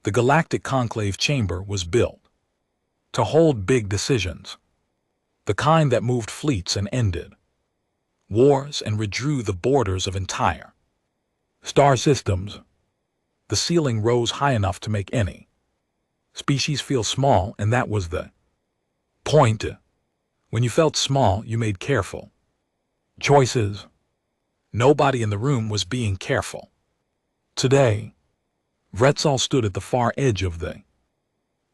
The Galactic Conclave Chamber was built to hold big decisions, the kind that moved fleets and ended wars and redrew the borders of entire star systems. The ceiling rose high enough to make any species feel small, and that was the point. When you felt small, you made careful choices. Nobody in the room was being careful. Today, Vretzal stood at the far edge of the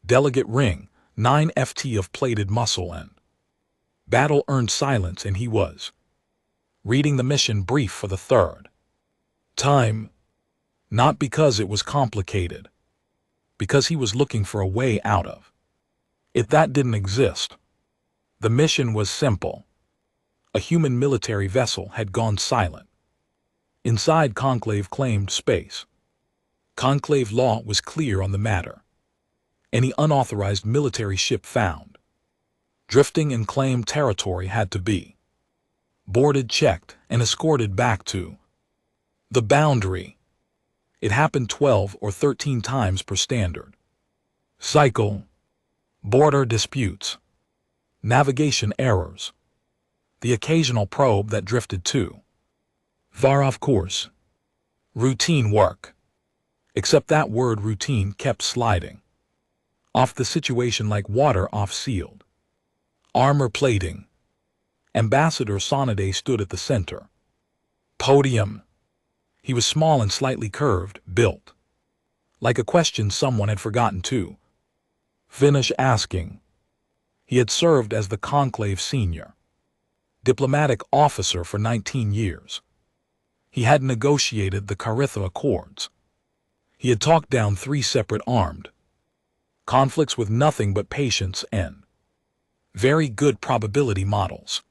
delegate ring, 9 ft of plated muscle and battle-earned silence, and he was reading the mission brief for the third time. Not because it was complicated, because he was looking for a way out of it that didn't exist. The mission was simple. A human military vessel had gone silent inside Conclave-claimed space. Conclave law was clear on the matter. Any unauthorized military ship found drifting in claimed territory had to be boarded, checked, and escorted back to the boundary. It happened 12 or 13 times per standard cycle. Border disputes, navigation errors, the occasional probe that drifted too far off course. Routine work. Except that word routine kept sliding off the situation like water off sealed armor plating. Ambassador Sonade stood at the center podium. He was small and slightly curved, built like a question someone had forgotten to finish asking. He had served as the Conclave senior diplomatic officer for 19 years. He had negotiated the Caritha Accords. He had talked down 3 separate armed conflicts with nothing but patience and very good probability models.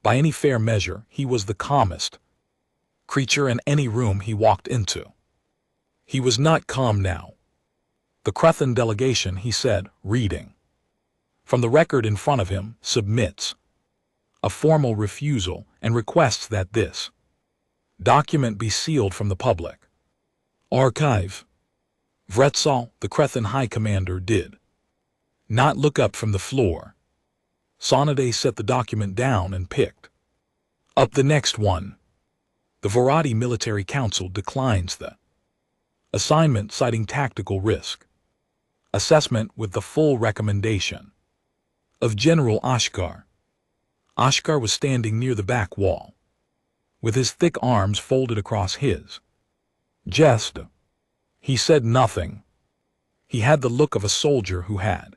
By any fair measure, he was the calmest creature in any room he walked into. He was not calm now. The Crethan delegation, he said, reading from the record in front of him, submits a formal refusal and requests that this document be sealed from the public archive. Vretzal, the Crethan High Commander, did not look up from the floor. Sonade set the document down and picked up the next one. The Varadi Military Council declines the assignment, citing tactical risk assessment, with the full recommendation of General Ashkar. Ashkar was standing near the back wall, with his thick arms folded across his chest. He said nothing. He had the look of a soldier who had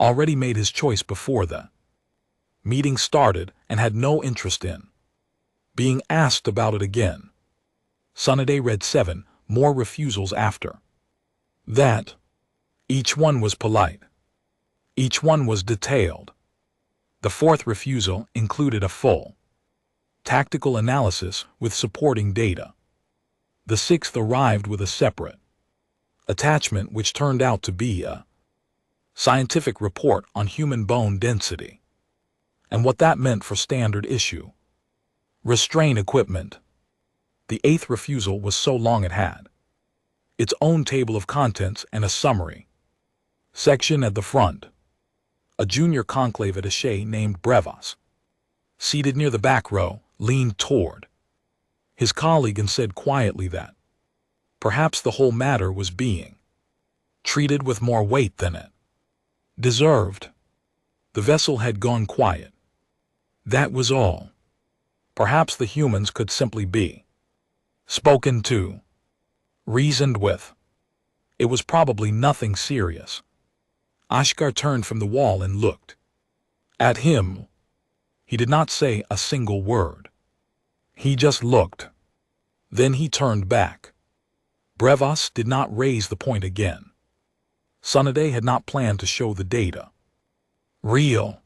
already made his choice before the meeting started and had no interest in being asked about it again. Sonade read 7 more refusals after that. Each one was polite. Each one was detailed. The 4th refusal included a full tactical analysis with supporting data. The 6th arrived with a separate attachment, which turned out to be a scientific report on human bone density and what that meant for standard issue restraint equipment. The 8th refusal was so long it had its own table of contents and a summary section at the front. A junior conclave attaché named Brevas, seated near the back row, leaned toward his colleague and said quietly that perhaps the whole matter was being treated with more weight than it deserved. The vessel had gone quiet. That was all. Perhaps the humans could simply be spoken to, reasoned with. It was probably nothing serious. Ashkar turned from the wall and looked at him. He did not say a single word. He just looked. Then he turned back. Brevas did not raise the point again. Sonade had not planned to show the data. Real.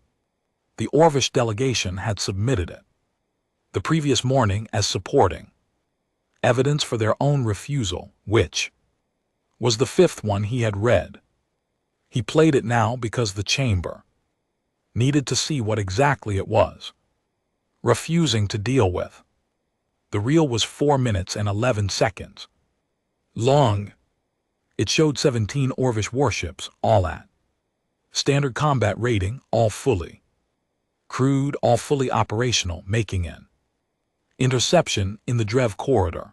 The Orvish delegation had submitted it the previous morning as supporting evidence for their own refusal, which was the 5th one he had read. He played it now because the chamber needed to see what exactly it was refusing to deal with. The reel was 4 minutes and 11 seconds long. It showed 17 Orvish warships, all at standard combat rating, all fully crewed, all fully operational, making an interception in the Drev corridor.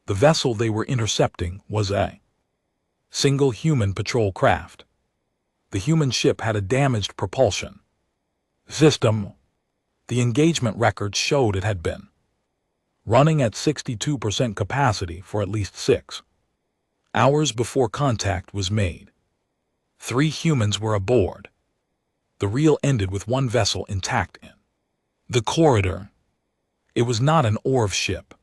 The vessel they were intercepting was a single human patrol craft. The human ship had a damaged propulsion system. The engagement records showed it had been running at 62% capacity for at least 6 hours before contact was made. 3 humans were aboard. The reel ended with 1 vessel intact in the corridor. It was not an Orv ship.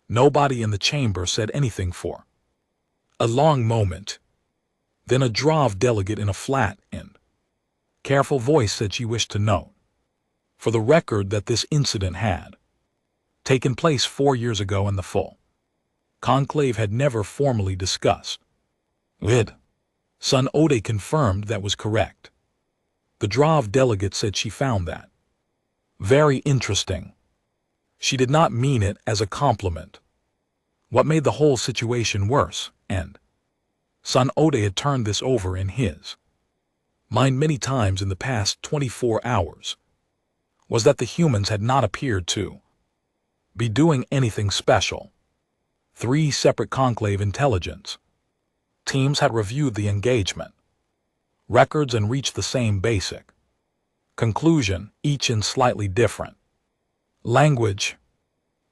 Nobody in the chamber said anything for a long moment. Then a Drav delegate in a flat and careful voice said she wished to note for the record that this incident had taken place 4 years ago and the full conclave had never formally discussed it. Sun Ode confirmed that was correct. The Drav delegate said she found that very interesting. She did not mean it as a compliment. What made the whole situation worse, and Sun Ode had turned this over in his mind many times in the past 24 hours, was that the humans had not appeared to be doing anything special. 3 separate conclave intelligence teams had reviewed the engagement records and reached the same basic conclusion, each in slightly different language.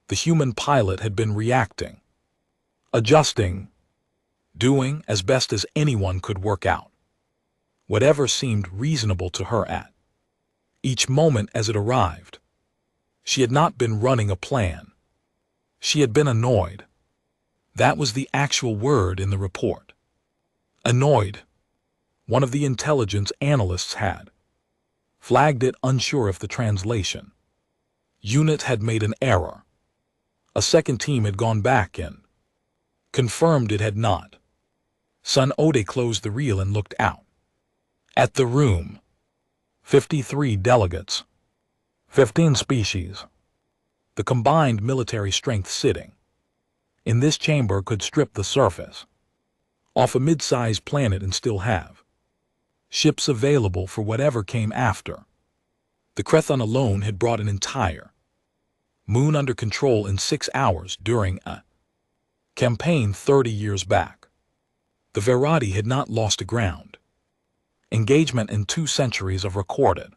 The human pilot had been reacting, adjusting, doing as best as anyone could work out whatever seemed reasonable to her at each moment as it arrived. She had not been running a plan. She had been annoyed. That was the actual word in the report. Annoyed. One of the intelligence analysts had flagged it, unsure if the translation unit had made an error. A second team had gone back and confirmed it had not. Sun Ode closed the reel and looked out at the room. 53 delegates, 15 species. The combined military strength sitting in this chamber could strip the surface off a mid-sized planet and still have ships available for whatever came after. The Crethon alone had brought an entire moon under control in 6 hours during a campaign 30 years back. The Verati had not lost a ground engagement in 2 centuries of recorded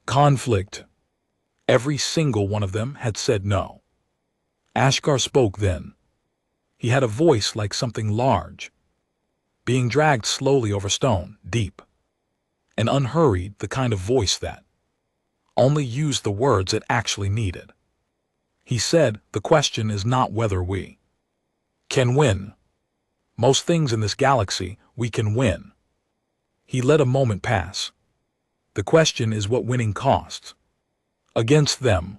conflict. Every single one of them had said no. Ashgar spoke then. He had a voice like something large, being dragged slowly over stone, deep and unhurried, the kind of voice that only used the words it actually needed. He said, "The question is not whether we can win. Most things in this galaxy we can win." He let a moment pass. The question is what winning costs against them,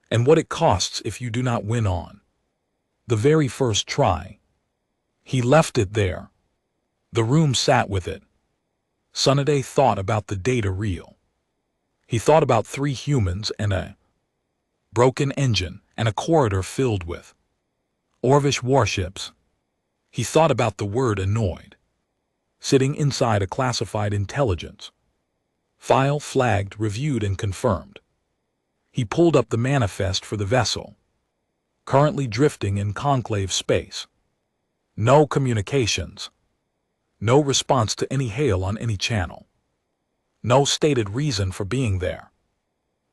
and what it costs if you do not win on the very first try. He left it there. The room sat with it. Sunade thought about the data reel. He thought about 3 humans and a broken engine and a corridor filled with Orvish warships. He thought about the word annoyed, sitting inside a classified intelligence file, flagged, reviewed, and confirmed. He pulled up the manifest for the vessel, currently drifting in conclave space. No communications. No response to any hail on any channel. No stated reason for being there.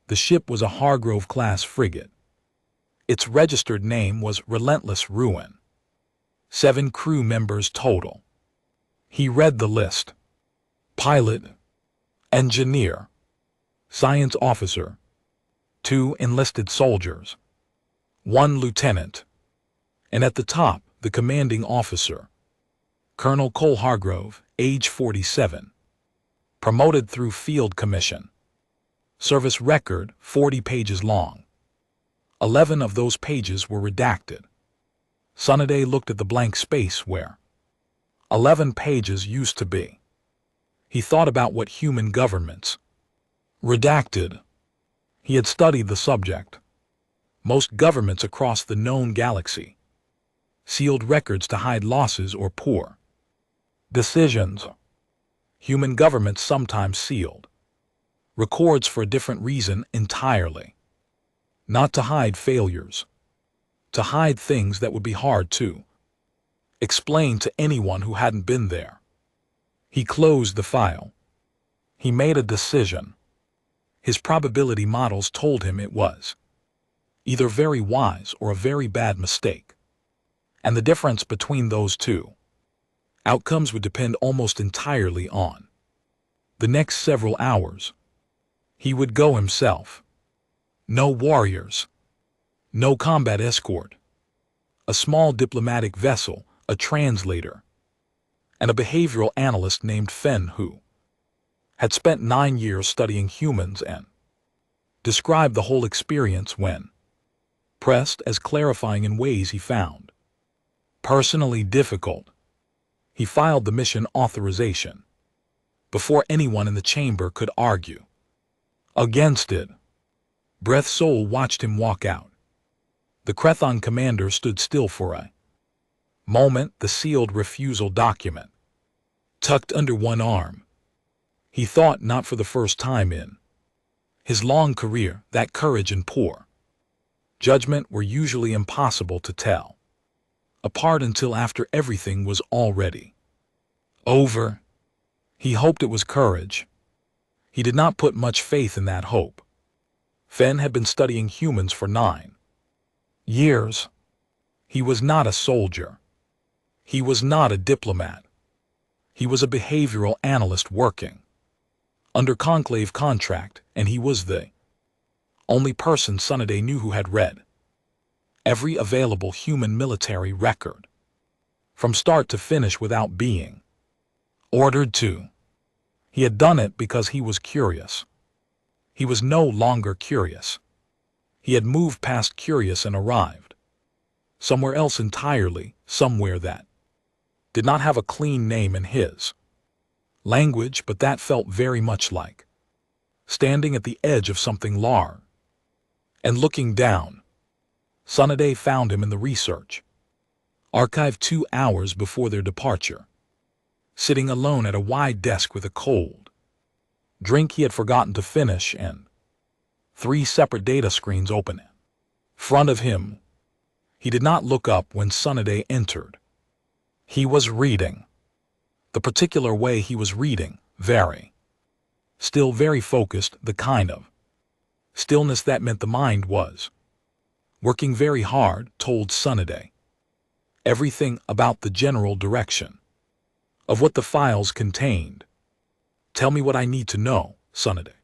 The ship was a Hargrove-class frigate. Its registered name was Relentless Ruin. 7 crew members total. He read the list. Pilot, engineer, science officer, 2 enlisted soldiers, 1 lieutenant, and at the top, the commanding officer, Colonel Cole Hargrove, age 47, promoted through field commission. Service record 40 pages long. 11 of those pages were redacted. Sunade looked at the blank space where 11 pages used to be. He thought about what human governments redacted. He had studied the subject. Most governments across the known galaxy sealed records to hide losses or poor decisions. Human governments sometimes sealed records for a different reason entirely. Not to hide failures, to hide things that would be hard to explain to anyone who hadn't been there. He closed the file. He made a decision. His probability models told him it was either very wise or a very bad mistake. And the difference between those two outcomes would depend almost entirely on the next several hours. He would go himself. No warriors. No combat escort. A small diplomatic vessel, a translator, and a behavioral analyst named Fen who had spent 9 years studying humans and described the whole experience when pressed as clarifying in ways he found personally difficult. He filed the mission authorization before anyone in the chamber could argue against it. Breath Soul watched him walk out. The Crethon commander stood still for a moment, the sealed refusal document tucked under one arm. He thought, not for the first time in his long career, that courage and poor judgment were usually impossible to tell apart until after everything was already over. He hoped it was courage. He did not put much faith in that hope. Fen had been studying humans for 9 years. He was not a soldier. He was not a diplomat. He was a behavioral analyst working under conclave contract, and he was the only person Sunday knew who had read every available human military record from start to finish without being ordered to. He had done it because he was curious. He was no longer curious. He had moved past curious and arrived somewhere else entirely, somewhere that did not have a clean name in his language, but that felt very much like standing at the edge of something large and looking down. Sunday found him in the research archive 2 hours before their departure, sitting alone at a wide desk with a cold drink he had forgotten to finish and 3 separate data screens open in front of him. He did not look up when Sunday entered. He was reading. The particular way he was reading, still very focused, the kind of stillness that meant the mind was working very hard, told Sunday everything about the general direction of what the files contained. Tell me what I need to know, Sunday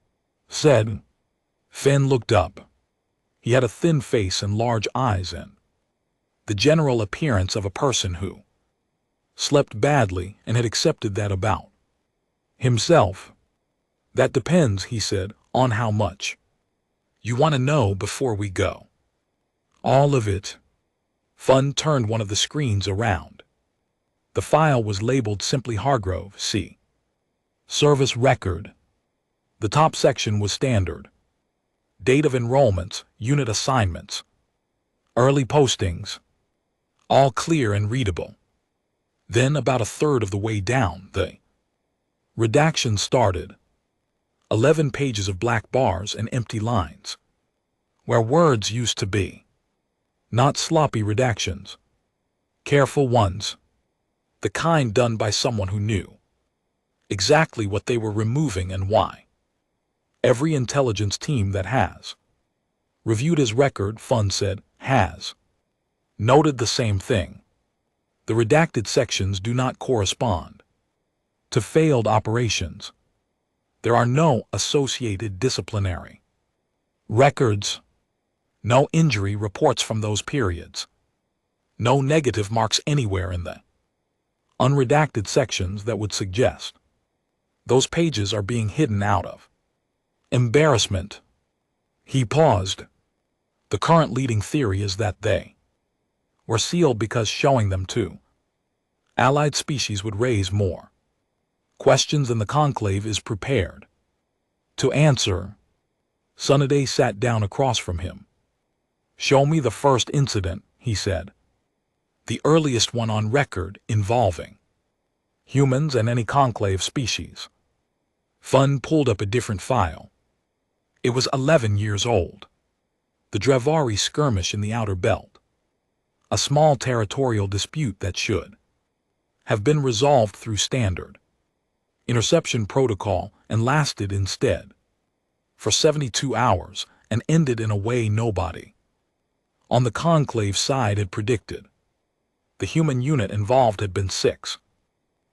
said. Fen looked up. He had a thin face and large eyes and the general appearance of a person who slept badly and had accepted that about himself. That depends, he said, on how much you want to know before we go. All of it. Fun turned one of the screens around. The file was labeled simply Hargrove, C. Service record. The top section was standard. Date of enrollments, unit assignments, early postings. All clear and readable. Then, about a third of the way down, the redaction started. 11 pages of black bars and empty lines, where words used to be. Not sloppy redactions. Careful ones. The kind done by someone who knew exactly what they were removing and why. Every intelligence team that has reviewed his record, Fun said, has noted the same thing. The redacted sections do not correspond to failed operations. There are no associated disciplinary records, no injury reports from those periods, no negative marks anywhere in the unredacted sections that would suggest those pages are being hidden out of embarrassment. He paused. The current leading theory is that they were sealed because showing them to allied species would raise more questions than the conclave is prepared to answer. Sunday sat down across from him. Show me the first incident, he said. the earliest one on record involving humans and any conclave species. Fun pulled up a different file. It was 11 years old. The Drevari skirmish in the outer belt. A small territorial dispute that should have been resolved through standard interception protocol and lasted instead for 72 hours and ended in a way nobody on the conclave side had predicted. The human unit involved had been 6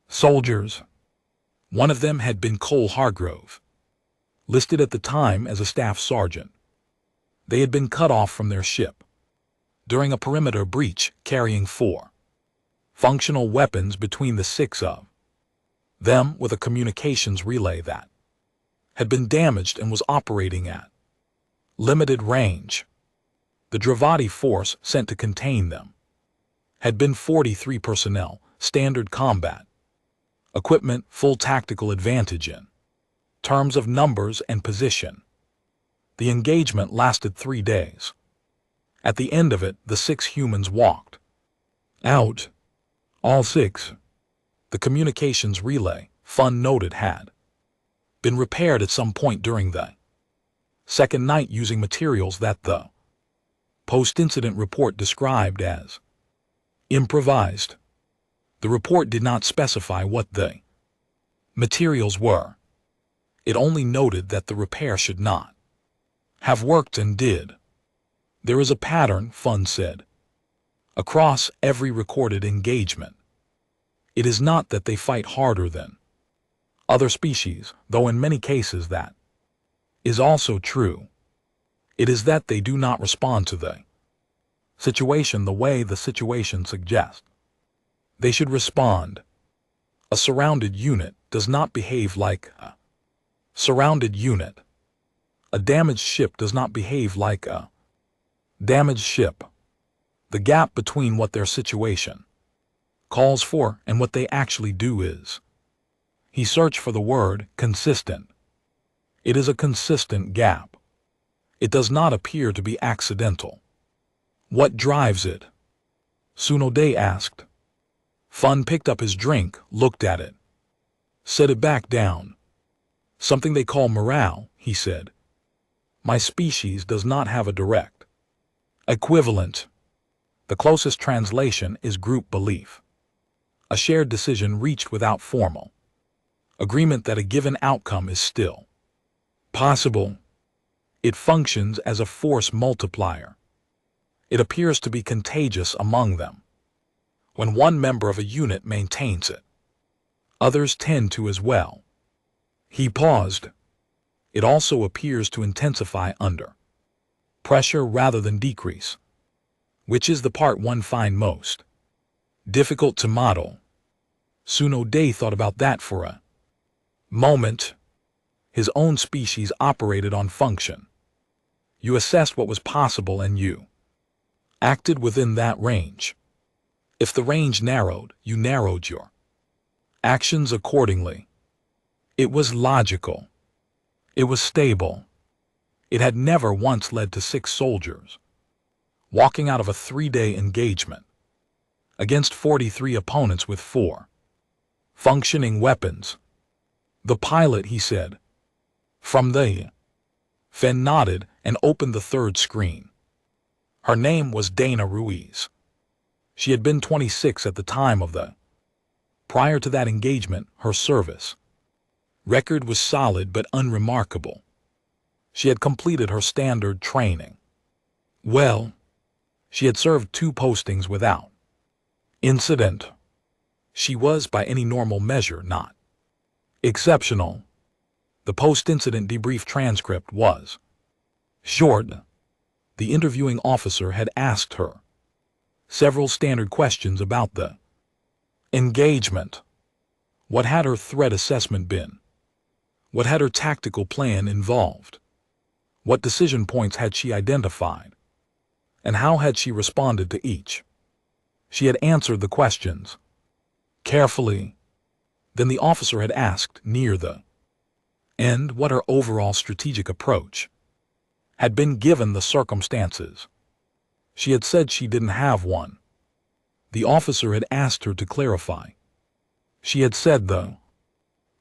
soldiers. One of them had been Cole Hargrove, listed at the time as a staff sergeant. They had been cut off from their ship during a perimeter breach carrying 4 functional weapons between the 6 of them, with a communications relay that had been damaged and was operating at limited range. The Dravati force sent to contain them had been 43 personnel, standard combat equipment, full tactical advantage in terms of numbers and position. The engagement lasted 3 days. At the end of it, the 6 humans walked out. All 6. The communications relay, Fun noted, had been repaired at some point during the second night using materials that the post-incident report described as improvised. The report did not specify what the materials were. It only noted that the repair should not have worked and did. There is a pattern, Fun said, across every recorded engagement. It is not that they fight harder than other species, though in many cases that is also true. It is that they do not respond to the situation the way the situation suggests they should respond. A surrounded unit does not behave like a surrounded unit. A damaged ship does not behave like a damaged ship. The gap between what their situation calls for and what they actually do is. He searched for the word consistent. It is a consistent gap. It does not appear to be accidental. What drives it? Tsunode asked. Fun picked up his drink, looked at it, set it back down. Something they call morale, he said. My species does not have a direct equivalent. The closest translation is group belief. A shared decision reached without formal agreement that a given outcome is still possible. It functions as a force multiplier. It appears to be contagious among them. When one member of a unit maintains it, others tend to as well. He paused. It also appears to intensify under pressure rather than decrease, which is the part one find most difficult to model. Tsunode thought about that for a moment. His own species operated on function. You assessed what was possible and you acted within that range. If the range narrowed, you narrowed your actions accordingly. It was logical. It was stable. It had never once led to 6 soldiers walking out of a 3-day engagement against 43 opponents with 4 functioning weapons. The pilot, he said. From the Fen nodded and opened the 3rd screen. Her name was Dana Ruiz. She had been 26 at the time of the prior to that engagement. Her service record was solid but unremarkable. She had completed her standard training well. She had served 2 postings without incident. She was, by any normal measure, not exceptional. The post-incident debrief transcript was short. The interviewing officer had asked her several standard questions about the engagement. What had her threat assessment been? What had her tactical plan involved? What decision points had she identified? And how had she responded to each? She had answered the questions carefully. Then the officer had asked, near the end, what her overall strategic approach had been given the circumstances. She had said she didn't have one. The officer had asked her to clarify. She had said, though,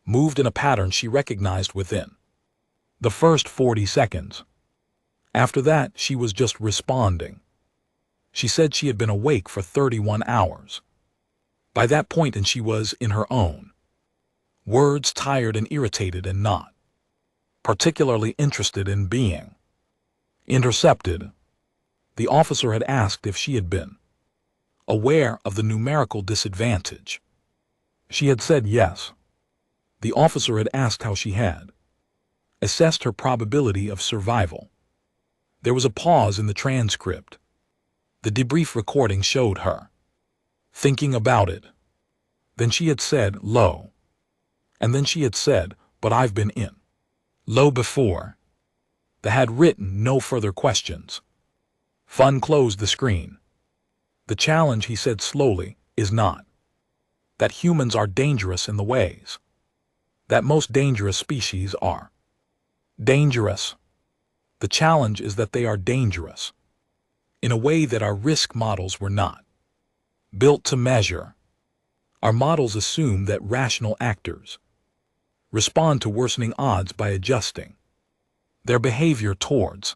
moved in a pattern she recognized within the first 40 seconds. After that, she was just responding. She said she had been awake for 31 hours. By that point, and she was, in her own words, tired and irritated and not particularly interested in being intercepted. The officer had asked if she had been aware of the numerical disadvantage. She had said yes. The officer had asked how she had assessed her probability of survival. There was a pause in the transcript. The debrief recording showed her thinking about it. Then she had said, low. And then she had said, but I've been in low before. They had written no further questions. Fun closed the screen. The challenge, he said slowly, is not that humans are dangerous in the ways that most dangerous species are dangerous. The challenge is that they are dangerous in a way that our risk models were not built to measure. Our models assume that rational actors respond to worsening odds by adjusting their behavior towards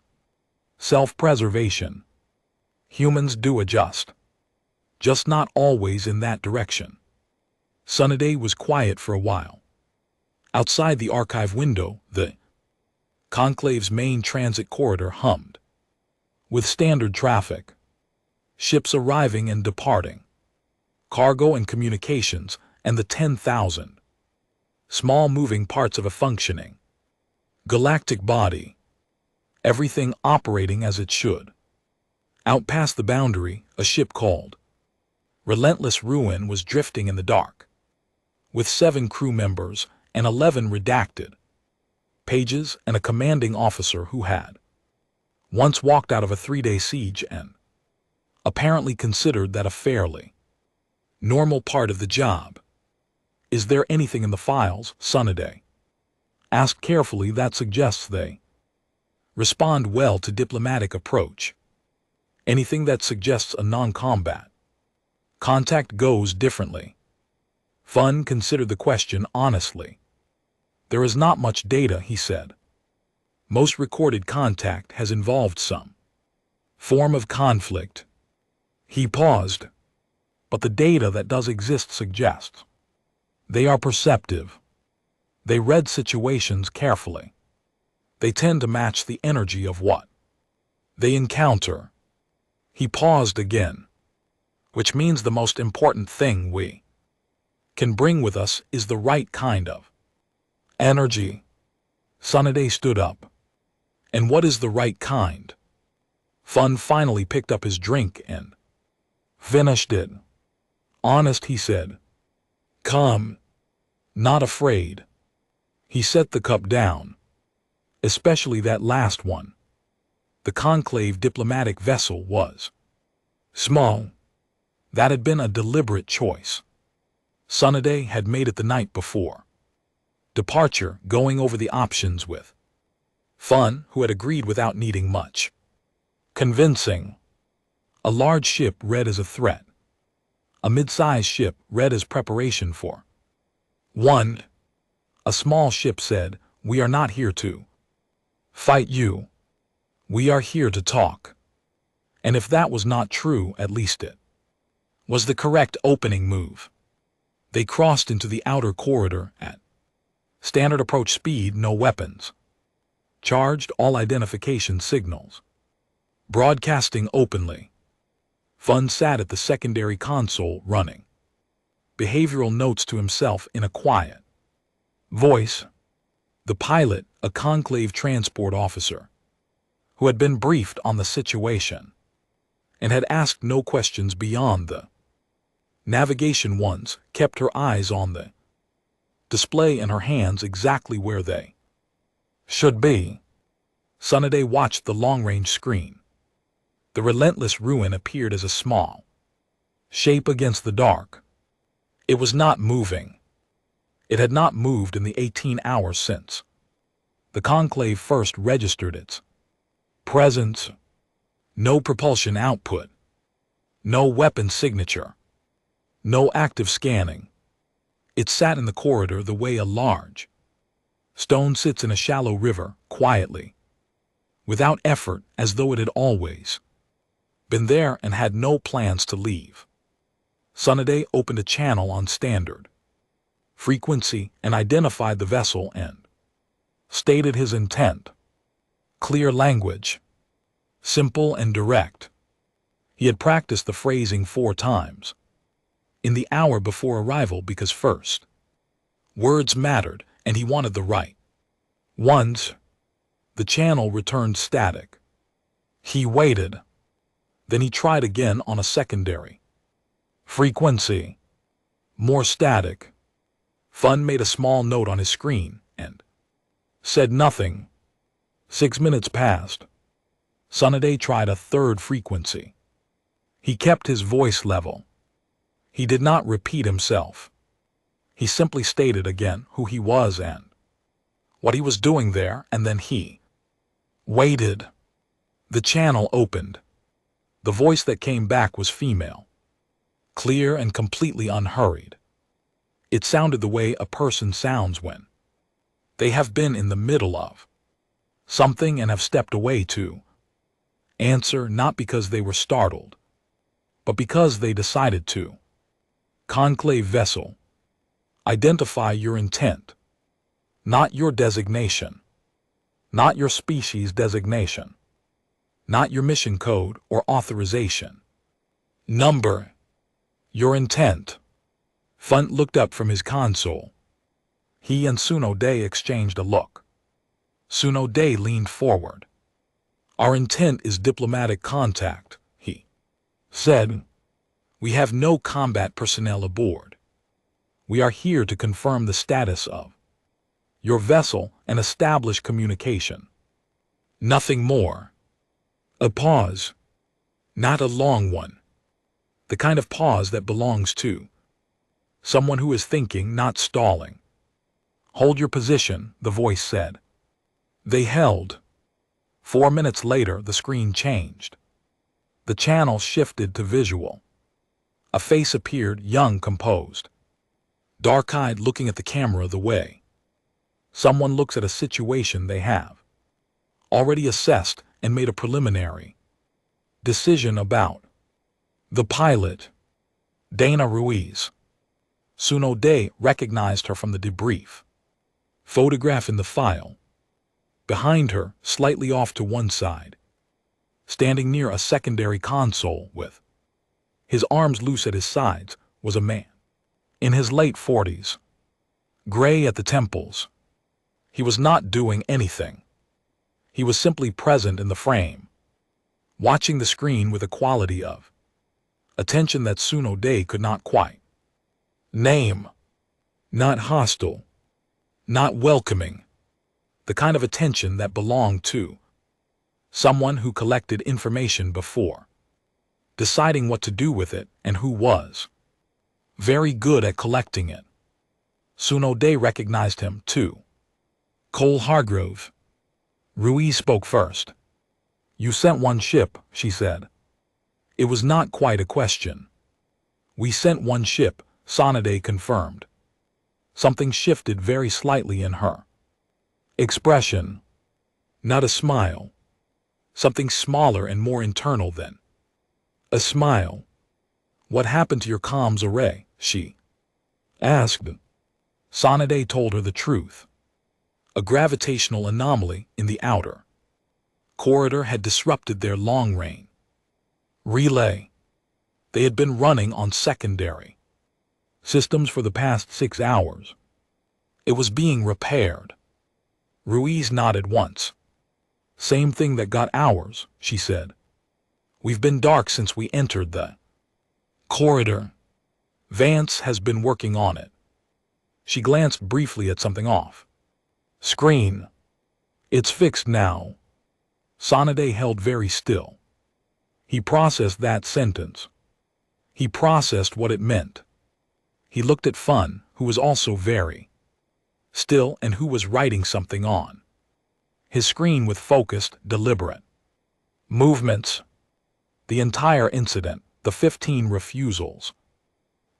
self-preservation. Humans do adjust, just not always in that direction. Sunday was quiet for a while. Outside the archive window, the conclave's main transit corridor hummed with standard traffic, ships arriving and departing, cargo and communications, and the 10,000 small moving parts of a functioning galactic body, everything operating as it should. Out past the boundary, a ship called Relentless Ruin was drifting in the dark, with 7 crew members and 11 redacted pages and a commanding officer who had once walked out of a 3-day siege and apparently considered that a fairly normal part of the job. Is there anything in the files, Sunday asked carefully, that suggests they respond well to diplomatic approach? Anything that suggests a non-combat contact goes differently. Fun considered the question honestly. There is not much data, he said. Most recorded contact has involved some form of conflict. He paused. But the data that does exist suggests they are perceptive. They read situations carefully. They tend to match the energy of what they encounter. He paused again. Which means the most important thing we can bring with us is the right kind of energy. Sunday stood up. And what is the right kind? Fun finally picked up his drink and finished it. Honest, he said. Calm. Not afraid. He set the cup down. Especially that last one. The conclave diplomatic vessel was small. That had been a deliberate choice. Sunday had made it the night before departure, going over the options with Fun, who had agreed without needing much convincing. A large ship read as a threat. A mid-sized ship read as preparation for one. A small ship said, we are not here to fight you. We are here to talk. And if that was not true, at least it was the correct opening move. They crossed into the outer corridor at standard approach speed, no weapons. Charged all identification signals. Broadcasting openly. Fun sat at the secondary console running behavioral notes to himself in a quiet voice. The pilot, a conclave transport officer, who had been briefed on the situation and had asked no questions beyond the navigation ones, kept her eyes on the display and her hands exactly where they should be. Sunday watched the long-range screen. The Relentless Ruin appeared as a small shape against the dark. It was not moving. It had not moved in the 18 hours since the conclave first registered its presence. No propulsion output. No weapon signature. No active scanning. It sat in the corridor the way a large stone sits in a shallow river, quietly, without effort, as though it had always been there and had no plans to leave. Sunday opened a channel on standard frequency and identified the vessel and stated his intent. Clear language. Simple and direct. He had practiced the phrasing 4 times in the hour before arrival because first words mattered and he wanted the right ones. The channel returned static. He waited. Then he tried again on a secondary frequency. More static. Fun made a small note on his screen and said nothing. 6 minutes passed. Sunday tried a third frequency. He kept his voice level. He did not repeat himself. He simply stated again who he was and what he was doing there, and then he waited. The channel opened. The voice that came back was female, clear and completely unhurried. It sounded the way a person sounds when they have been in the middle of something and have stepped away to answer, not because they were startled, but because they decided to. Conclave vessel. Identify your intent, not your designation, not your species designation, not your mission code or authorization. Number. Your intent. Funt looked up from his console. He and Sunode exchanged a look. Sunode leaned forward. Our intent is diplomatic contact, he said. We have no combat personnel aboard. We are here to confirm the status of your vessel and establish communication. Nothing more. A pause. Not a long one. The kind of pause that belongs to someone who is thinking, not stalling. Hold your position, the voice said. They held. 4 minutes later, the screen changed. The channel shifted to visual. A face appeared, young, composed, dark-eyed, looking at the camera the way someone looks at a situation they have already assessed and made a preliminary decision about. The pilot, Dana Ruiz. Sunode recognized her from the debrief photograph in the file. Behind her, slightly off to one side, standing near a secondary console with his arms loose at his sides, was a man in his late 40s, gray at the temples. He was not doing anything. He was simply present in the frame, watching the screen with a quality of attention that Sunode could not quite name. Not hostile, not welcoming, the kind of attention that belonged to someone who collected information before deciding what to do with it and who was very good at collecting it. Sunode recognized him, too. Cole Hargrove. Ruiz spoke first. You sent one ship, she said. It was not quite a question. We sent one ship, Sonade confirmed. Something shifted very slightly in her expression. Not a smile. Something smaller and more internal than a smile. What happened to your comms array? She asked. Sonade told her the truth. A gravitational anomaly in the outer corridor had disrupted their long-range relay. They had been running on secondary systems for the past 6 hours. It was being repaired. Ruiz nodded once. Same thing that got ours, she said. We've been dark since we entered the corridor. Vance has been working on it. She glanced briefly at something off screen. It's fixed now. Sonade held very still. He processed that sentence. He processed what it meant. He looked at Fun, who was also very still and who was writing something on his screen with focused, deliberate movements. The entire incident, the 15 refusals,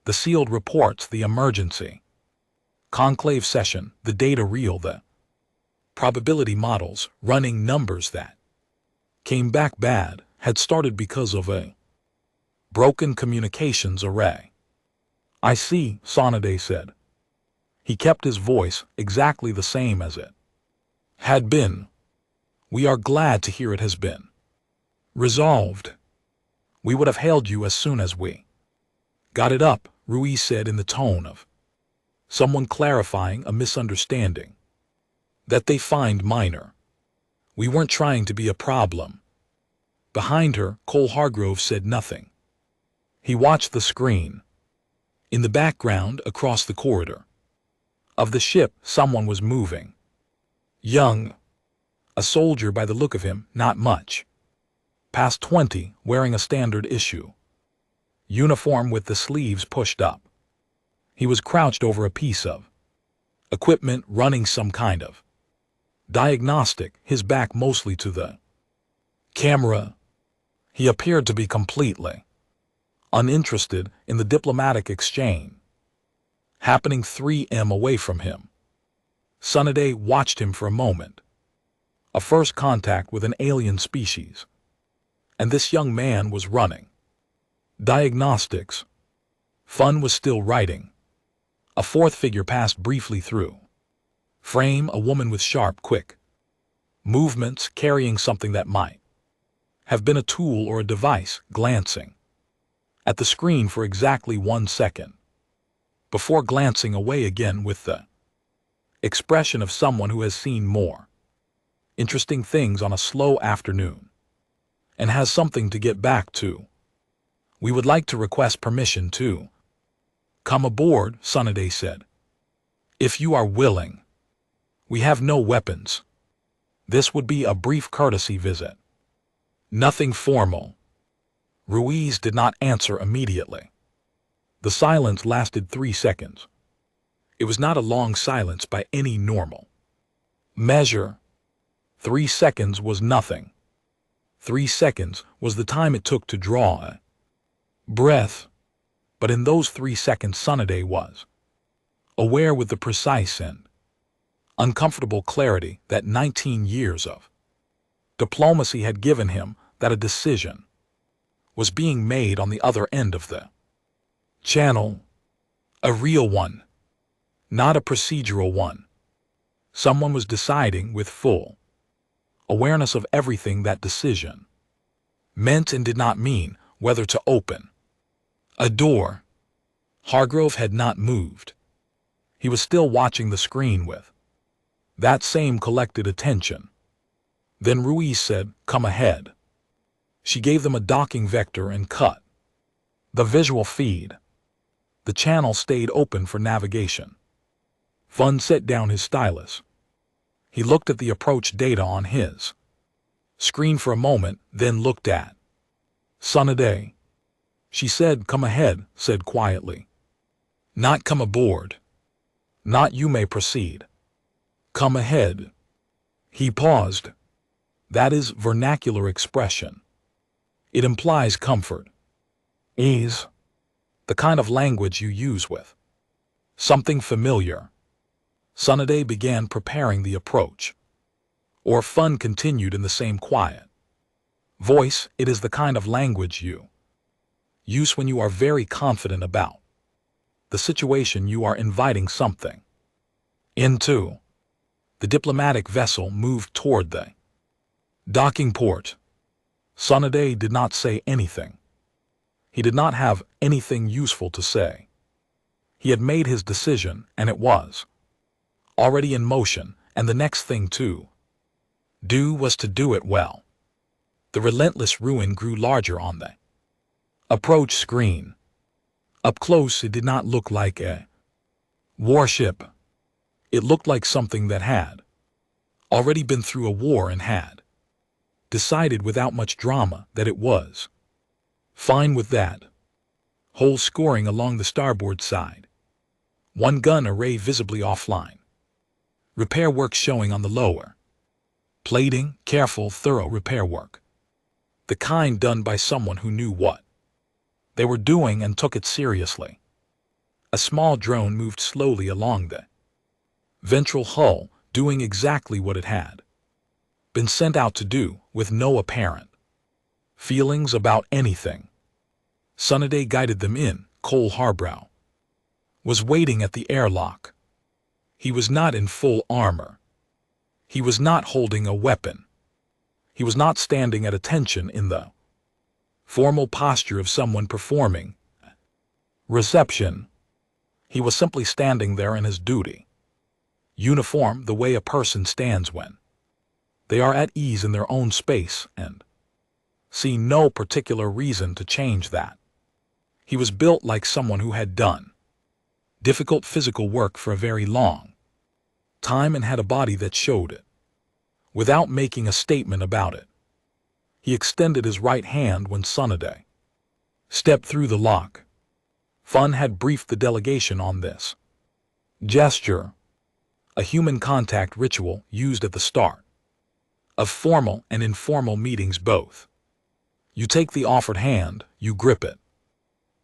The sealed reports, the emergency conclave session, the data reel, the probability models, running numbers that came back bad, had started because of a broken communications array. I see, Sonade said. He kept his voice exactly the same as it had been. We are glad to hear it has been resolved. We would have hailed you as soon as we got it up, Ruiz said in the tone of someone clarifying a misunderstanding that they find minor. We weren't trying to be a problem. Behind her, Cole Hargrove said nothing. He watched the screen. In the background, across the corridor of the ship, someone was moving. Young. A soldier by the look of him, not much past 20, wearing a standard issue uniform with the sleeves pushed up. He was crouched over a piece of equipment, running some kind of diagnostic, his back mostly to the camera. He appeared to be completely uninterested in the diplomatic exchange happening 3 m away from him. Sonade watched him for a moment. A first contact with an alien species. And this young man was running diagnostics. Fun was still writing. A fourth figure passed briefly through frame, a woman with sharp, quick movements, carrying something that might have been a tool or a device, glancing at the screen for exactly 1 second, before glancing away again with the expression of someone who has seen more interesting things on a slow afternoon and has something to get back to. We would like to request permission to come aboard, Sonade said. If you are willing. We have no weapons. This would be a brief courtesy visit. Nothing formal. Ruiz did not answer immediately. The silence lasted 3 seconds. It was not a long silence by any normal measure. 3 seconds was nothing. 3 seconds was the time it took to draw a breath. But in those 3 seconds, Sonade was aware with the precise and uncomfortable clarity that 19 years of diplomacy had given him that a decision was being made on the other end of the channel. A real one, not a procedural one. Someone was deciding with full awareness of everything that decision meant and did not mean, whether to open a door. Hargrove had not moved. He was still watching the screen with that same collected attention. Then Ruiz said, "Come ahead." She gave them a docking vector and cut the visual feed. The channel stayed open for navigation. Fun set down his stylus. He looked at the approach data on his screen for a moment, then looked at Sonade. She said, "Come ahead," said quietly. Not come aboard. Not you may proceed. Come ahead. He paused. That is vernacular expression. It implies comfort, ease, the kind of language you use with something familiar. Sonade began preparing the approach. Or Fun continued in the same quiet voice. It is the kind of language you use when you are very confident about the situation you are inviting something into. The diplomatic vessel moved toward the docking port. Sonade did not say anything. He did not have anything useful to say. He had made his decision, and it was already in motion, and the next thing to do was to do it well. The relentless ruin grew larger on the approach screen. Up close, it did not look like a warship. It looked like something that had already been through a war and had decided without much drama that it was fine with that. Hole scoring along the starboard side. One gun array visibly offline. Repair work showing on the lower. Plating, careful, thorough repair work. The kind done by someone who knew what they were doing and took it seriously. A small drone moved slowly along the ventral hull, doing exactly what it had been sent out to do, with no apparent feelings about anything. Sunday guided them in. Cole Harbrow was waiting at the airlock. He was not in full armor. He was not holding a weapon. He was not standing at attention in the formal posture of someone performing reception. He was simply standing there in his duty uniform, the way a person stands when they are at ease in their own space and see no particular reason to change that. He was built like someone who had done difficult physical work for a very long time and had a body that showed it without making a statement about it. He extended his right hand when Sunday stepped through the lock. Fun had briefed the delegation on this gesture, a human contact ritual used at the start of formal and informal meetings both. You take the offered hand, you grip it.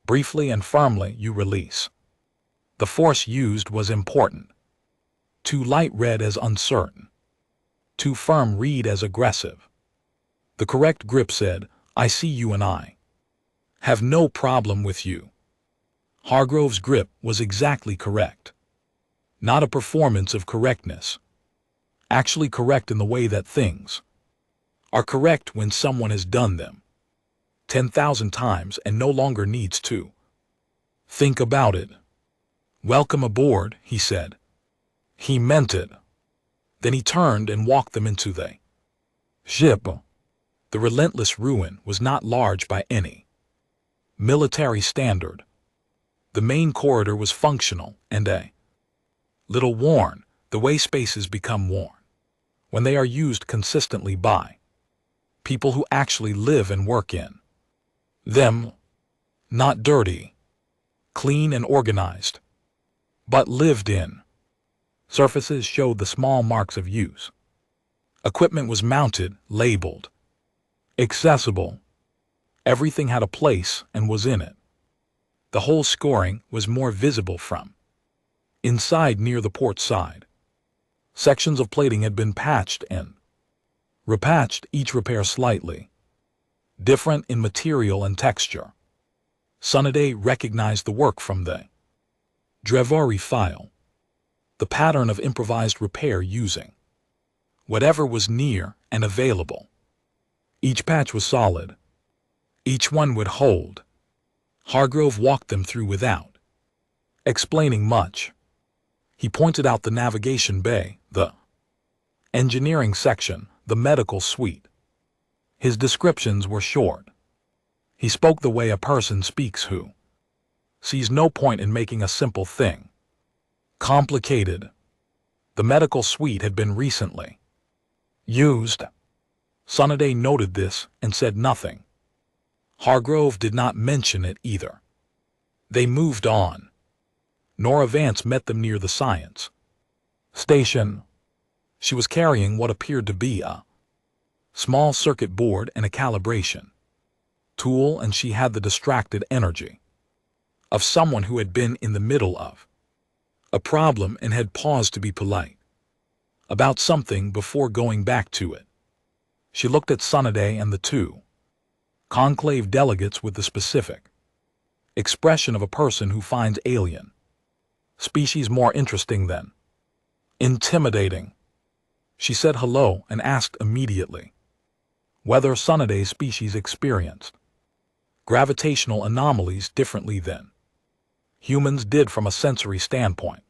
Briefly and firmly you release. The force used was important. Too light read as uncertain. Too firm read as aggressive. The correct grip said, I see you and I have no problem with you. Hargrove's grip was exactly correct. Not a performance of correctness. Actually correct in the way that things are correct when someone has done them 10,000 times and no longer needs to think about it. Welcome aboard, he said. He meant it. Then he turned and walked them into the ship. The relentless ruin was not large by any military standard. The main corridor was functional and a little worn, the way spaces become worn when they are used consistently by people who actually live and work in them. Not dirty, clean and organized, but lived in. Surfaces showed the small marks of use. Equipment was mounted, labeled, accessible. Everything had a place and was in it. The whole scoring was more visible from inside near the port side. Sections of plating had been patched and repatched, each repair slightly different in material and texture. Sunday recognized the work from the Drevari file, the pattern of improvised repair using whatever was near and available. Each patch was solid. Each one would hold. Hargrove walked them through without explaining much. He pointed out the navigation bay, the engineering section, the medical suite. His descriptions were short. He spoke the way a person speaks who sees no point in making a simple thing complicated. The medical suite had been recently used. Sunday noted this and said nothing. Hargrove did not mention it either. They moved on. Nora Vance met them near the science station. She was carrying what appeared to be a small circuit board and a calibration tool, and she had the distracted energy of someone who had been in the middle of a problem and had paused to be polite about something before going back to it. She looked at Sunday and the two conclave delegates with the specific expression of a person who finds alien species more interesting than intimidating. She said hello and asked immediately whether Sunday's species experienced gravitational anomalies differently than humans did from a sensory standpoint,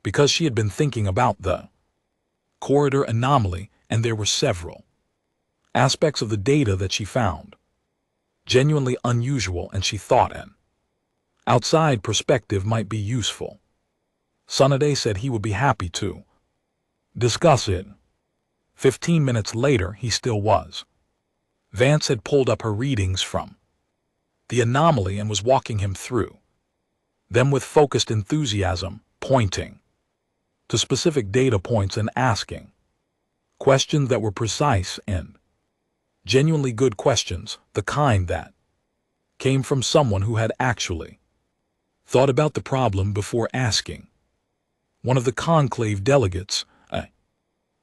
because she had been thinking about the corridor anomaly, and there were several aspects of the data that she found genuinely unusual, and she thought an outside perspective might be useful. Sunday said he would be happy to discuss it. 15 minutes later, he still was. Vance had pulled up her readings from the anomaly and was walking him through them with focused enthusiasm, pointing to specific data points and asking questions that were precise and genuinely good questions, the kind that came from someone who had actually thought about the problem before asking. One of the conclave delegates, a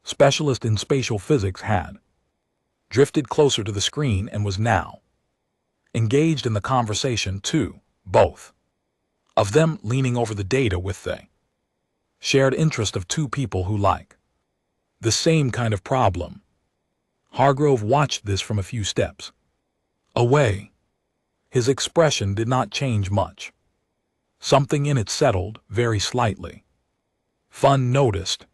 specialist in spatial physics, had drifted closer to the screen and was now engaged in the conversation too, both of them leaning over the data with the shared interest of two people who like the same kind of problem. Hargrove watched this from a few steps away. His expression did not change much. Something in it settled very slightly. Fun noticed.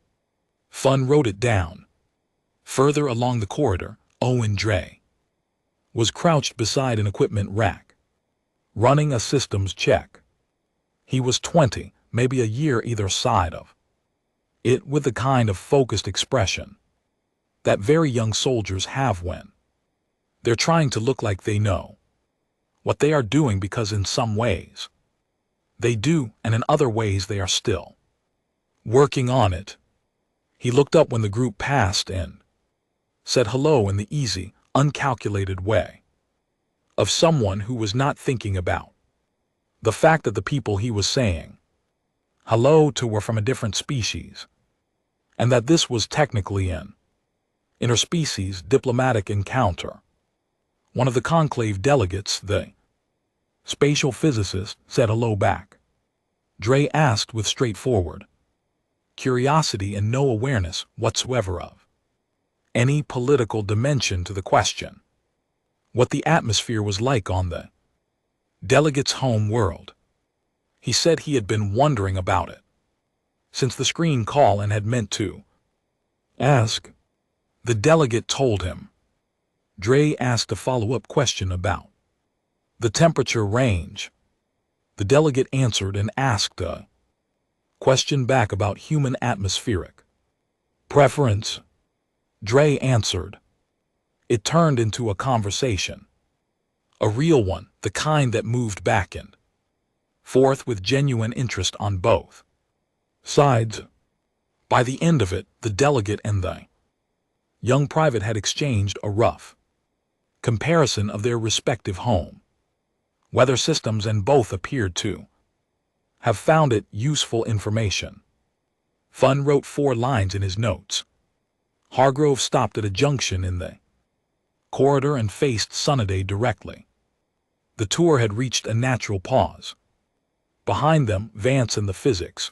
Fun wrote it down. Further along the corridor, Owen Dre was crouched beside an equipment rack, running a systems check. He was 20, maybe a year either side of it, with the kind of focused expression that very young soldiers have when they're trying to look like they know what they are doing, because in some ways they do, and in other ways they are still working on it. He looked up when the group passed and said hello in the easy, uncalculated way of someone who was not thinking about the fact that the people he was saying hello to were from a different species, and that this was technically an interspecies diplomatic encounter. One of the conclave delegates, the spatial physicist, said hello back. Dre asked with straightforward curiosity and no awareness whatsoever of any political dimension to the question what the atmosphere was like on the delegate's home world. He said he had been wondering about it since the screen call and had meant to ask. The delegate told him. Dre asked a follow-up question about the temperature range. The delegate answered and asked a question back about human atmospheric preference. Dre answered. It turned into a conversation. A real one, the kind that moved back and forth with genuine interest on both sides. By the end of it, the delegate and the young private had exchanged a rough comparison of their respective home weather systems, and both appeared to have found it useful information. Fun wrote 4 lines in his notes. Hargrove stopped at a junction in the corridor and faced Sunday directly. The tour had reached a natural pause. Behind them, Vance and the physics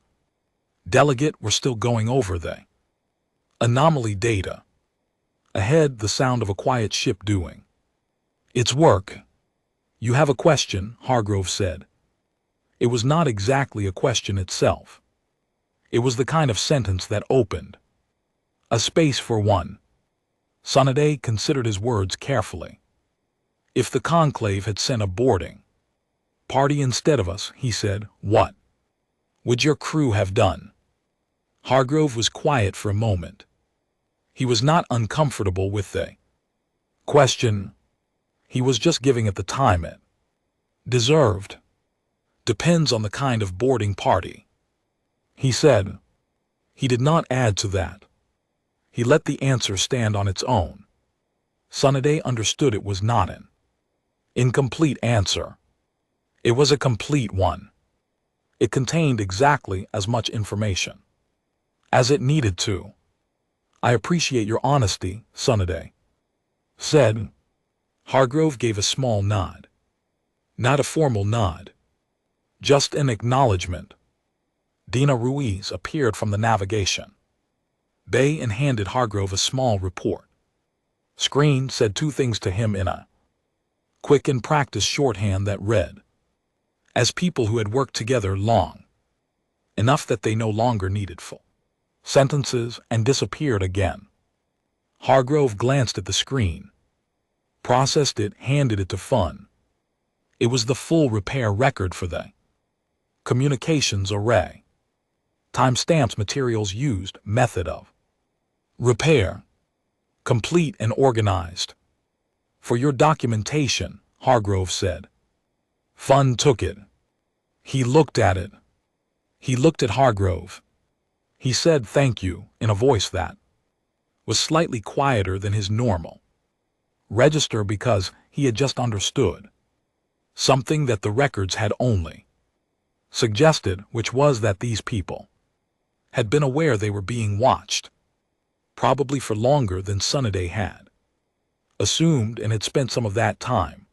delegate were still going over the anomaly data. Ahead, the sound of a quiet ship doing its work. You have a question, Hargrove said. It was not exactly a question itself. It was the kind of sentence that opened a space for one. Sunday considered his words carefully. If the conclave had sent a boarding party instead of us, he said, what would your crew have done? Hargrove was quiet for a moment. He was not uncomfortable with the question. He was just giving it the time it deserved. Depends on the kind of boarding party, he said. He did not add to that. He let the answer stand on its own. Sunday understood it was not an incomplete answer. It was a complete one. It contained exactly as much information as it needed to. I appreciate your honesty, Sunday said. Hargrove gave a small nod. Not a formal nod. Just an acknowledgement. Dina Ruiz appeared from the navigation bay and handed Hargrove a small report. Screen said 2 things to him in a quick and practiced shorthand that read, as people who had worked together long enough that they no longer needed full sentences, and disappeared again. Hargrove glanced at the screen, processed it, handed it to Fun. It was the full repair record for the communications array. Timestamps, materials used, method of repair, complete and organized. For your documentation, Hargrove said. Fun took it. He looked at it. He looked at Hargrove. He said thank you in a voice that was slightly quieter than his normal register, because he had just understood something that the records had only suggested, which was that these people had been aware they were being watched, probably for longer than Sunday had assumed, and had spent some of that time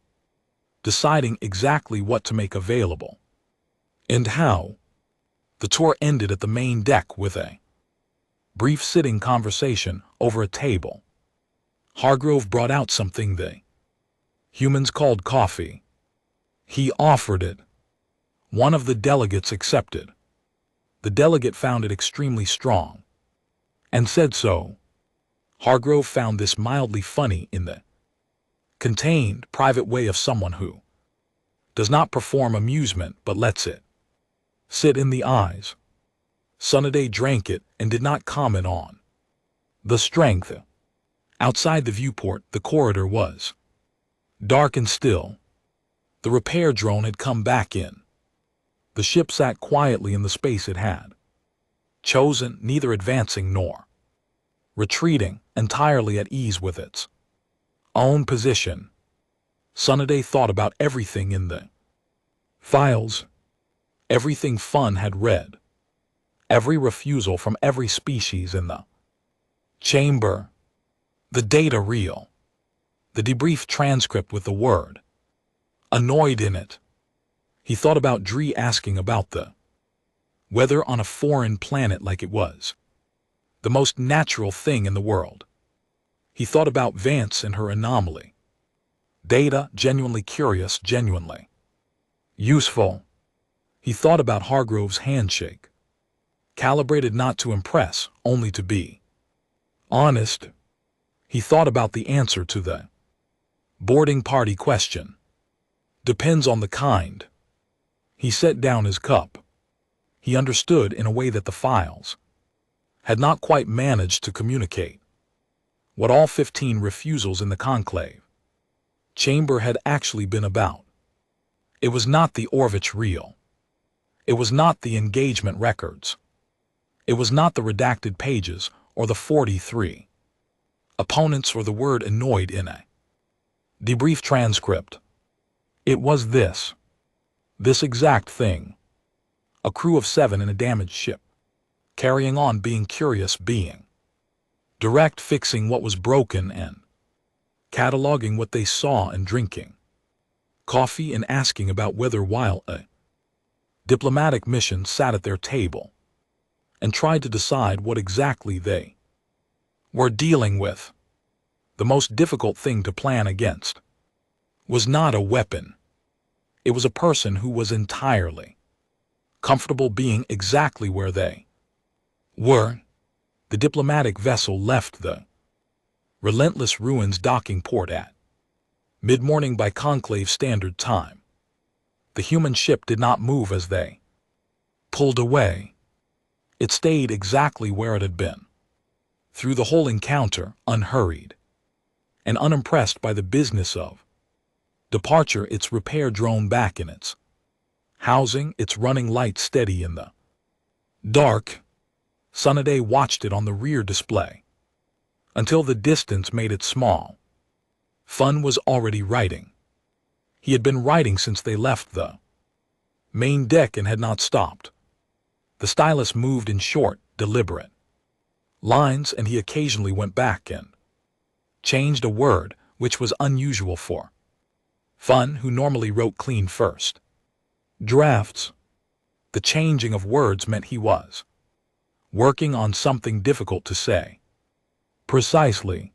deciding exactly what to make available and how. The tour ended at the main deck with a brief sitting conversation over a table. Hargrove brought out something the humans called coffee. He offered it. One of the delegates accepted. The delegate found it extremely strong and said so. Hargrove found this mildly funny in the contained, private way of someone who does not perform amusement but lets it sit in the eyes. Sunday drank it and did not comment on the strength. Outside the viewport, the corridor was dark and still. The repair drone had come back in. The ship sat quietly in the space it had chosen, neither advancing nor retreating, entirely at ease with its own position. Sunday thought about everything in the files, everything Fun had read, every refusal from every species in the chamber, the data reel, the debrief transcript with the word annoyed in it. He thought about Dree asking about the weather on a foreign planet like it was the most natural thing in the world. He thought about Vance and her anomaly. Data, genuinely curious, genuinely useful. He thought about Hargrove's handshake, calibrated not to impress, only to be honest. He thought about the answer to the boarding party question. Depends on the kind. He set down his cup. He understood in a way that the files had not quite managed to communicate what all 15 refusals in the conclave chamber had actually been about. It was not the Orvich reel. It was not the engagement records. It was not the redacted pages or the 43 opponents or the word annoyed in a debrief transcript. It was this exact thing. A crew of 7 in a damaged ship, carrying on, being curious, being direct, fixing what was broken and cataloging what they saw, and drinking coffee and asking about weather while a diplomatic mission sat at their table and tried to decide what exactly they were dealing with. The most difficult thing to plan against was not a weapon. It was a person who was entirely comfortable being exactly where they were. The diplomatic vessel left the Relentless Ruins docking port at mid-morning by Conclave Standard Time. The human ship did not move as they pulled away. It stayed exactly where it had been through the whole encounter, unhurried and unimpressed by the business of departure. Its repair drone back in its housing, its running light steady in the dark. Sunday watched it on the rear display until the distance made it small. Fun was already writing. He had been writing since they left the main deck and had not stopped. The stylus moved in short, deliberate lines, and he occasionally went back and changed a word, which was unusual for Fun, who normally wrote clean first drafts. The changing of words meant he was working on something difficult to say. Precisely.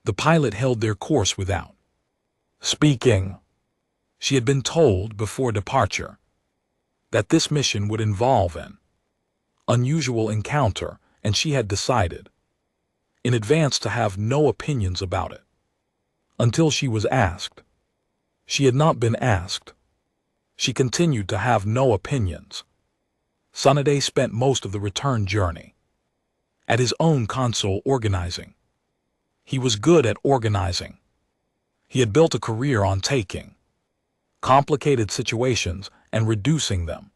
The pilot held their course without speaking. She had been told before departure that this mission would involve an unusual encounter, and she had decided in advance to have no opinions about it until she was asked. She had not been asked. She continued to have no opinions. Sunday spent most of the return journey at his own console organizing. He was good at organizing. He had built a career on taking complicated situations and reducing them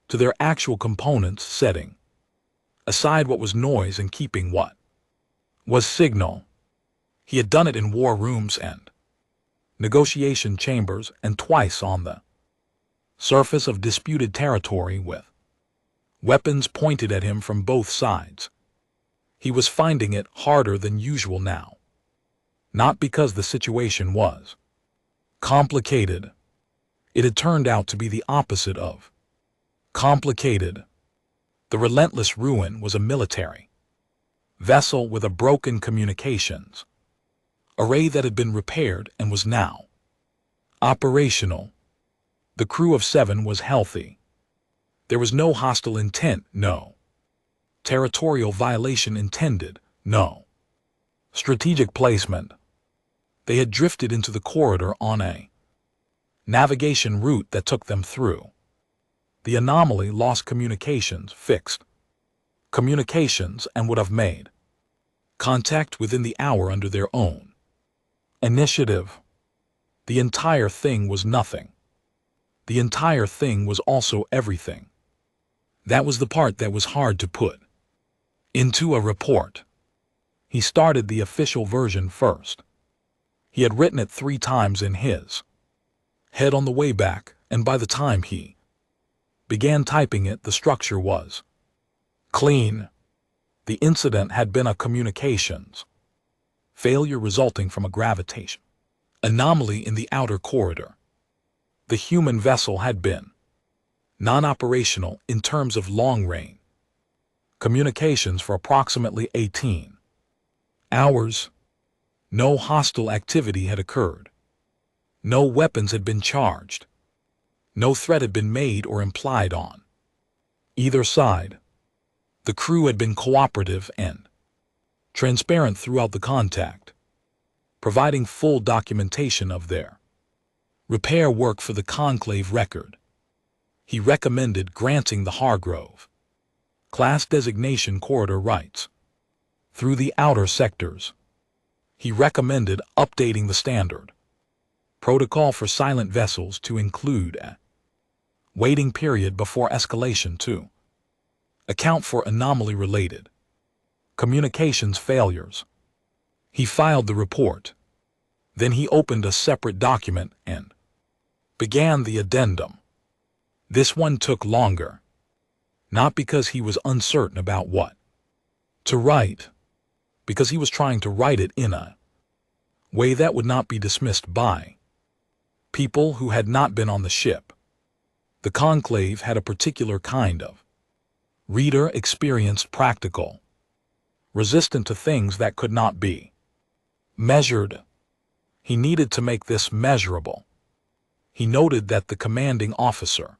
to their actual components, setting aside what was noise and keeping what was signal. He had done it in war rooms and negotiation chambers, and twice on the surface of disputed territory with weapons pointed at him from both sides. He was finding it harder than usual now. Not because the situation was complicated. It had turned out to be the opposite of complicated. The relentless ruin was a military vessel with a broken communications array that had been repaired and was now operational. The crew of 7 was healthy. There was no hostile intent, no territorial violation intended, no strategic placement. They had drifted into the corridor on a navigation route that took them through. The anomaly lost communications, fixed communications, and would have made contact within the hour under their own initiative. The entire thing was nothing. The entire thing was also everything. That was the part that was hard to put into a report. He started the official version first. He had written it 3 times in his head on the way back, and by the time he began typing it, the structure was clean. The incident had been a communications failure resulting from a gravitation anomaly in the outer corridor. The human vessel had been non-operational in terms of long-range communications for approximately 18 hours. No hostile activity had occurred. No weapons had been charged. No threat had been made or implied on either side. The crew had been cooperative and transparent throughout the contact, providing full documentation of their repair work for the Conclave record. He recommended granting the Hargrove class designation corridor rights through the outer sectors. He recommended updating the standard protocol for silent vessels to include a waiting period before escalation to account for anomaly-related communications failures. He filed the report. Then he opened a separate document and began the addendum. This one took longer, not because he was uncertain about what to write, because he was trying to write it in a way that would not be dismissed by people who had not been on the ship. The Conclave had a particular kind of reader, experienced, practical, resistant to things that could not be measured. He needed to make this measurable. He noted that the commanding officer,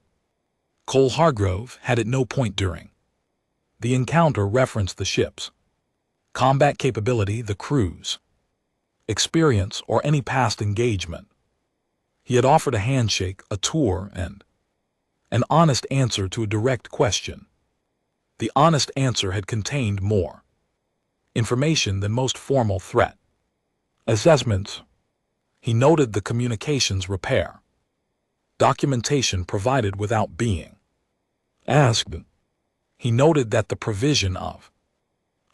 Cole Hargrove, had at no point during the encounter referenced the ship's combat capability, the crew's experience, or any past engagement. He had offered a handshake, a tour, and an honest answer to a direct question. The honest answer had contained more information than most formal threat assessments. He noted the communications repair documentation provided without being asked. He noted that the provision of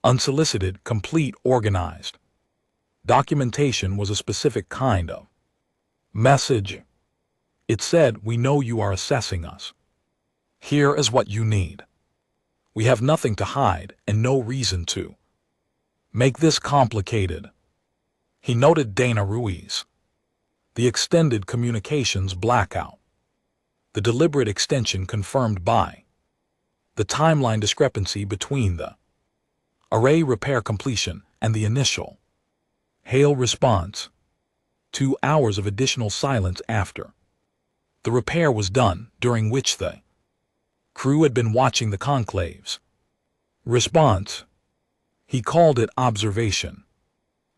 unsolicited, complete, organized documentation was a specific kind of message. It said, "We know you are assessing us. Here is what you need. We have nothing to hide and no reason to make this complicated." He noted Dana Ruiz, the extended communications blackout, the deliberate extension confirmed by the timeline discrepancy between the array repair completion and the initial hail response. 2 hours of additional silence after the repair was done, during which the crew had been watching the Conclave's response. He called it observation.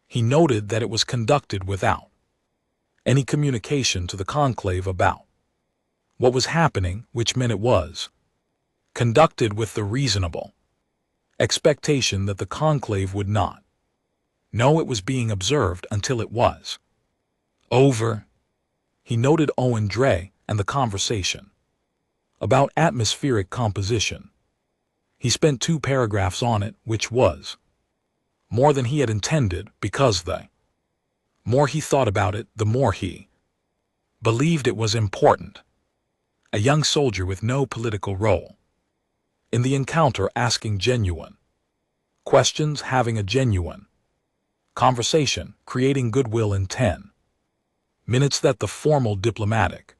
He noted that it was conducted without any communication to the Conclave about what was happening, which meant it was conducted with the reasonable expectation that the Conclave would not know it was being observed until it was over. He noted Owen Dre and the conversation about atmospheric composition. He spent 2 paragraphs on it, which was more than he had intended, because the more he thought about it, the more he believed it was important. a young soldier with no political role. In the encounter, asking genuine questions, having a genuine conversation, creating goodwill in 10 minutes that the formal diplomatic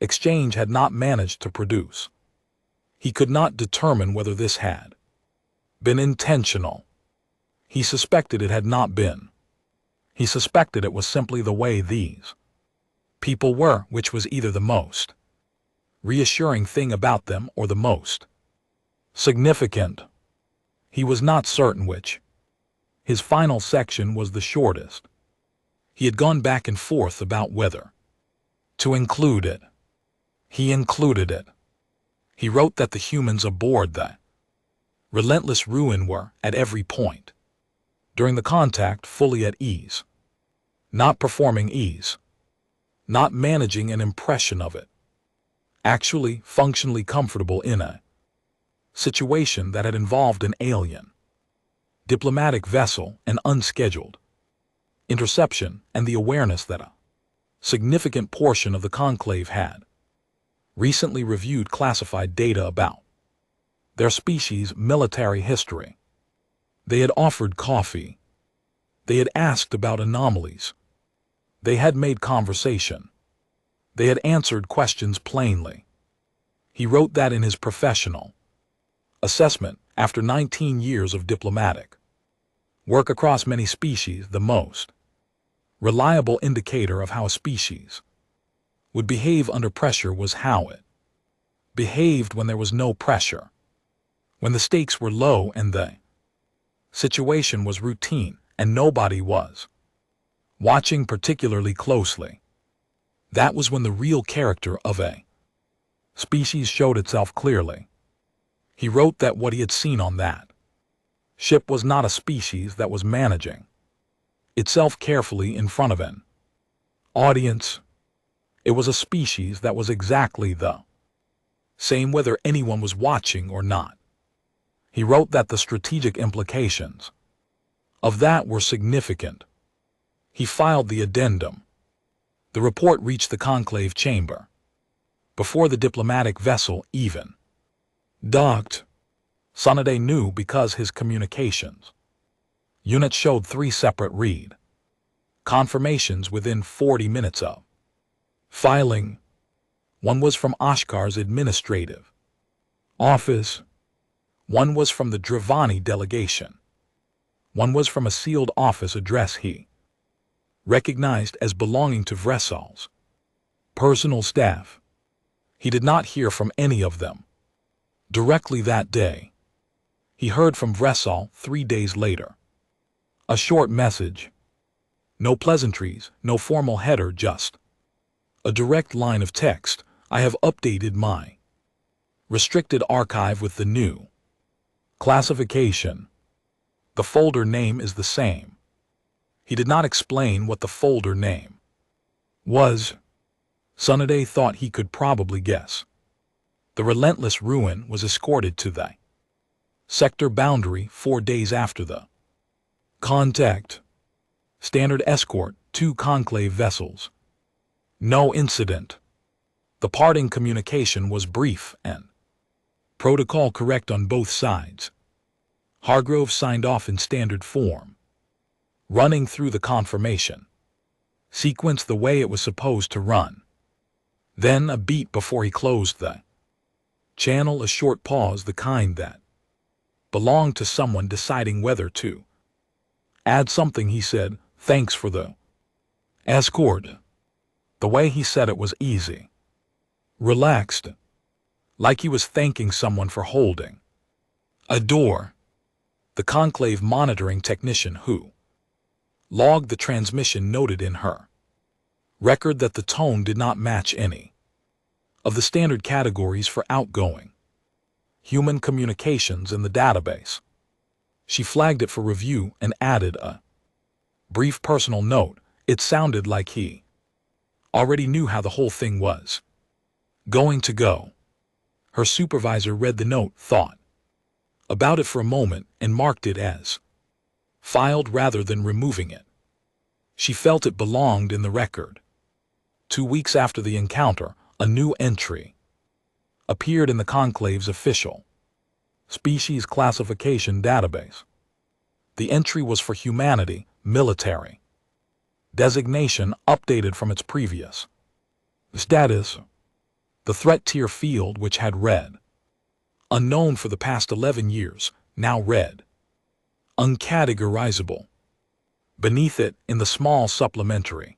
exchange had not managed to produce. He could not determine whether this had been intentional. He suspected it had not been. He suspected it was simply the way these people were, which was either the most reassuring thing about them or the most significant. He was not certain which. His final section was the shortest. He had gone back and forth about whether to include it. He included it. He wrote that the humans aboard the relentless ruin were, at every point during the contact, fully at ease, not performing ease, not managing an impression of it, actually functionally comfortable in a situation that had involved an alien diplomatic vessel, an unscheduled interception, and the awareness that a significant portion of the conclave had recently reviewed classified data about their species' military history. They had offered coffee. They had asked about anomalies. They had made conversation. They had answered questions plainly. He wrote that in his professional assessment, after 19 years of diplomatic work across many species, the most reliable indicator of how a species would behave under pressure was how it behaved when there was no pressure, when the stakes were low and the situation was routine and nobody was watching particularly closely. That was when the real character of a species showed itself clearly. He wrote that what he had seen on that ship was not a species that was managing itself carefully in front of an audience. It was a species that was exactly the same whether anyone was watching or not. He wrote that the strategic implications of that were significant. He filed the addendum. The report reached the conclave chamber before the diplomatic vessel even docked. Sunday knew because his communications unit showed 3 separate read confirmations within 40 minutes of filing. One was from Oscar's administrative office. One was from the Dravani delegation. One was from a sealed office address he recognized as belonging to Vressol's personal staff. He did not hear from any of them directly that day. He heard from Vressol 3 days later. A short message. No pleasantries, no formal header, just a direct line of text. I have updated my restricted archive with the new classification. The folder name is the same. He did not explain what the folder name was. Sunday thought he could probably guess. The relentless ruin was escorted to the sector boundary 4 days after the contact. Standard escort, 2 conclave vessels. No incident. The parting communication was brief and protocol correct on both sides. Hargrove signed off in standard form, running through the confirmation sequence the way it was supposed to run. Then a beat before he closed the channel, a short pause, the kind that belonged to someone deciding whether to add something. He said, "Thanks for the escort." The way he said it was easy, relaxed, like he was thanking someone for holding a door. The conclave monitoring technician who logged the transmission noted in her record that the tone did not match any of the standard categories for outgoing human communications in the database. She flagged it for review and added a brief personal note. It sounded like he already knew how the whole thing was going to go. Her supervisor read the note, thought about it for a moment, and marked it as filed rather than removing it. She felt it belonged in the record. 2 weeks after the encounter, a new entry appeared in the conclave's official species classification database. The entry was for humanity, military. Designation updated from its previous status. The threat tier field, which had read unknown for the past 11 years, now read uncategorizable. Beneath it, in the small supplementary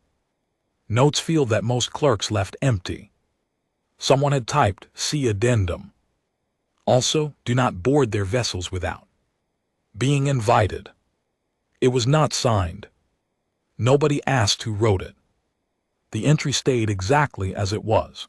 notes field that most clerks left empty, someone had typed, "See addendum." Also, do not board their vessels without being invited. It was not signed. Nobody asked who wrote it. The entry stayed exactly as it was.